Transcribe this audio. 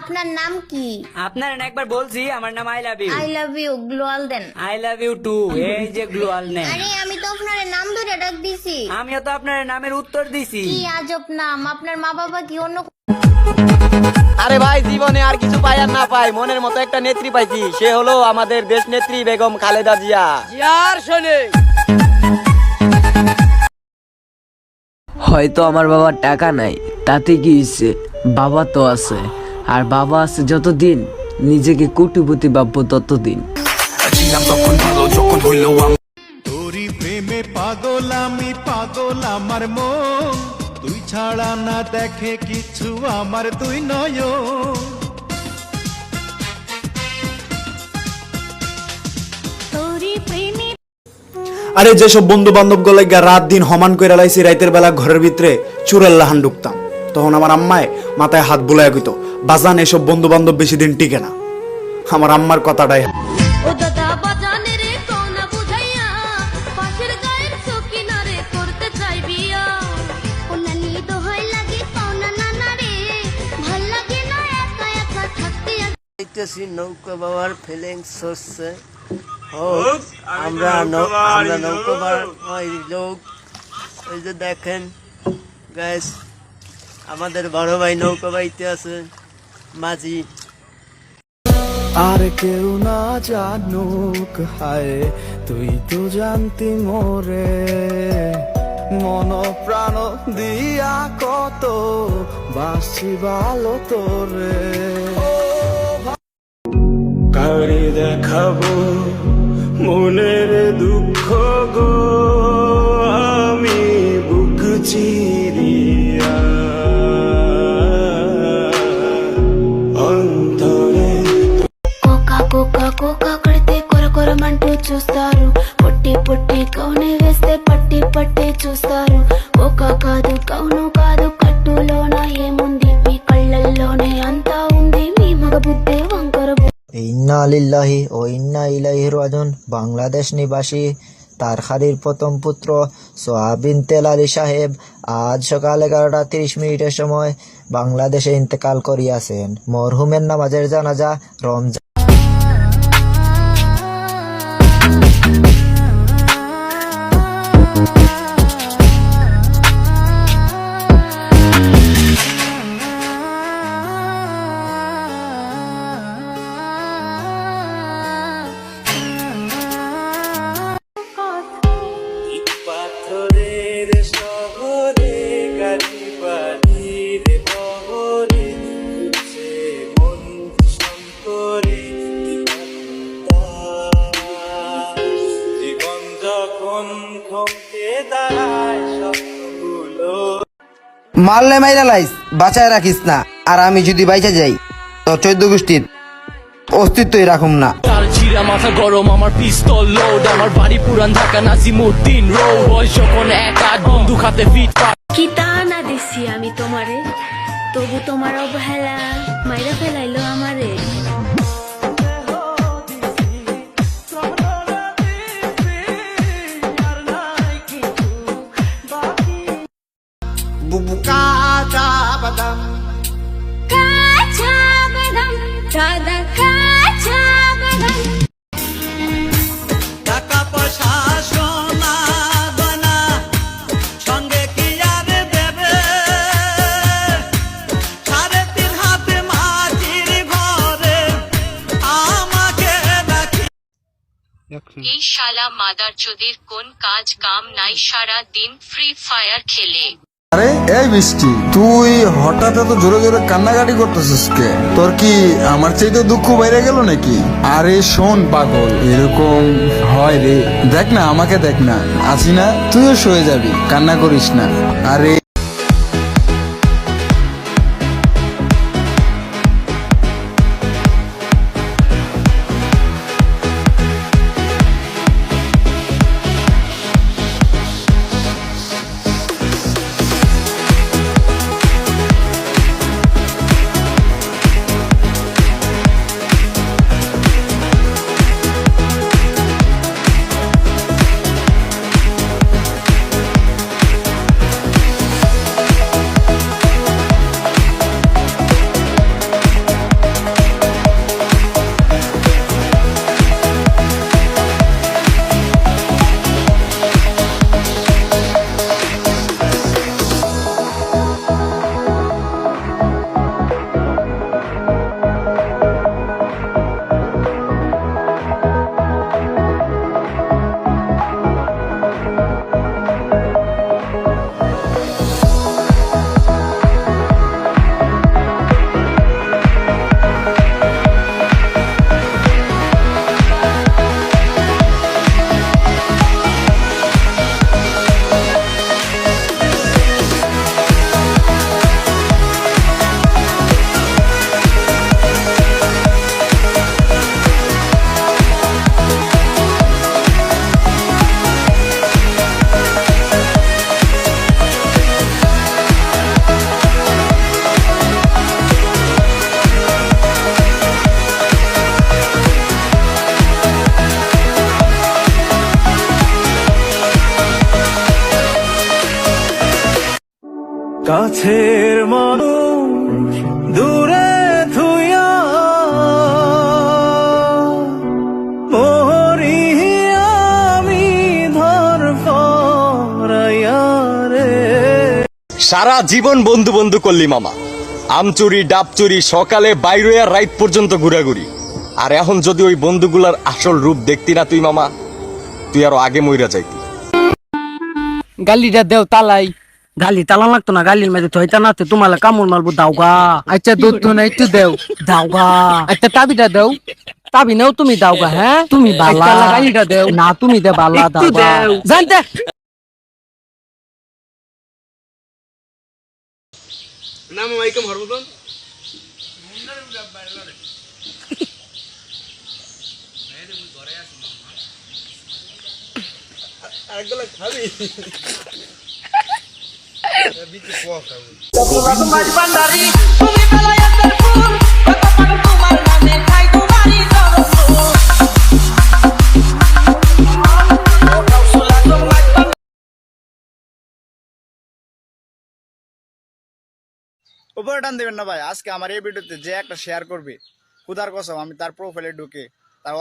আপনার নাম কি? আপনার একবার বলছি আমার নাম I love you. I love you গ্লোয়াল দেন। I love you too. এই যে গ্লোয়াল নেন। আরে আমি তো আপনার নাম ধরে ডাক দিছি। আমিও তো আপনার নামের উত্তর দিছি। কি আজব নাম! আপনার মা বাবা কি অন্য? আরে ভাই, জীবনে আর কিছু পাই আর না পাই, মনের মতো একটা নেত্রী পাইছি, সে হলো আমাদের দেশ নেত্রী বেগম খালেদা জিয়া। জিয়ার শোনে হয়তো আমার বাবার টাকা নাই, তাতে কি হয়েছে, বাবা তো আছে। আর বাবা আছে যতদিন, নিজেকে কোটিপতি ভাববো ততদিন। তোরি প্রেমে পাগল আমি, পাগল আমার মন, তুই ছাড়া না দেখে কিছু আমার দুই নয়ন। আরে যেসব বন্ধু বান্ধব গুলো রাত দিন হমান করে লাইছি, রাতের বেলা ঘরের ভিতরে চুরের লাহান ঢুকতাম, তখন আমার আম্মায় মাথায় হাত বুলাইয়া কইতো, বাজান এসব বন্ধু বান্ধব বেশি দিন টিকে না। আমার আম্মার কথাটাই নৌকা বাবার ফিলিংস হচ্ছে, আমরা নৌকা বাবার লোক। ওই যে দেখেন গাইস, আমাদের বড় ভাই নৌকা বাইতে আছে, মাঝি। আর কেউ না জানুক হায়, তুই তো জানতি মোরে, মন প্রাণ দিয়া কত বাসি ভালো তোরে। কারে দেখাবো মনের দুঃখ গো, আমি বুক চিরিয়া অন্তরে। కోకా కోకా కోకా కడితే కొర కొరమంటూ చూస్తారు, పొట్టి పొట్టి కౌని వేస్తే పట్టి పట్టి చూస్తారు. కోకా కాదు కౌను కాదు, కట్టులోన ఏముంది, మీ కళ్ళల్లోనే అంతా ఉంది, మీ మగ బుద్ధే వంకర। ইন্না লিল্লাহি ও ইন্না ইলাইহি রাজিউন। বাংলাদেশ নিবাসী তারখাদির প্রথম পুত্র সোহাব বিনতে আলী সাহেব আজ সকাল 11:30 সময় বাংলাদেশে ইন্তেকাল করিয়াছেন। মরহুমের নামাজের জানাজা রমজান মারলে মাইরা লাইস, বাঁচায় রাখিস না। আর আমি যদি বাইচা যাই তো 14 গোষ্ঠীর অস্তিত্বই রাখুম না। চিরা মাথা গরম, আমার পিস্তল লোড, আমার বাড়ি পুরান ঢাকা নাজিমুদ্দিন রোড। বয়স যখন 1-8, বন্দুক হাতে ফিট। কি তা না দিছি আমি তোমারে, তবু তোমার অবহেলা মাইরা ফেলাইলো আমারে। কাঁচা বাদাম, কাঁচা বাদাম, সাদা কাঁচা বাদাম। টাকা পয়সা সোনা গয়না সঙ্গে কি আর দেবে, 3.5 হাতে মাটির ঘরে আমাকে রাখি। এই শালা মাদারচোদের কোন কাজ কাম নাই, সারা দিন ফ্রি ফায়ার খেলে। আরে এই বৃষ্টি, তুই হঠাৎ এত জোরে জোরে কান্নাকাটি করতেছিস কে? তোর কি আমার চাইতে দুঃখ বাইরে গেল নাকি? আরে শোন পাগল, এরকম হয় রে। দেখ না, আমাকে দেখ না, আছি না, তুইও সয়ে যাবি, কান্না করিস না। আরে কাছের মানুষ দূরে থুইয়া মোহরি আমি ধর ফরাইয়া রে। সারা জীবন বন্ধু বন্ধু করলি মামা, আম চুরি ডাব চুরি, সকালে বাইরে আর রাইত পর্যন্ত ঘুরাঘুরি। আর এখন যদি ওই বন্ধুগুলার আসল রূপ দেখতি না তুই মামা, তুই আরো আগে মইরা যাইতি। গালিটা দেও তালাই। গালি তালা লাগতো না, গালির মধ্যে থইতা না তো তোমার কামড় মারবো দাওগা। আচ্ছা দুধ তো না একটু দেও দাওগা। আচ্ছা তাবিটা দেও, তাবি নাও তুমি দাওগা। হ্যাঁ তুমি বালা, গালিটা দেও না তুমি দে বালা দাওগা জানতে। নাম ওয়াইকাম হরবতন আরেকগুলো খাবি বিচি পোয়া খাবি। উপরে টান দেবেন না ভাই, আজকে আমার এই ভিডিওতে যে একটা শেয়ার করবে খুদার কসম আমি তার প্রোফাইলে ঢুকে তার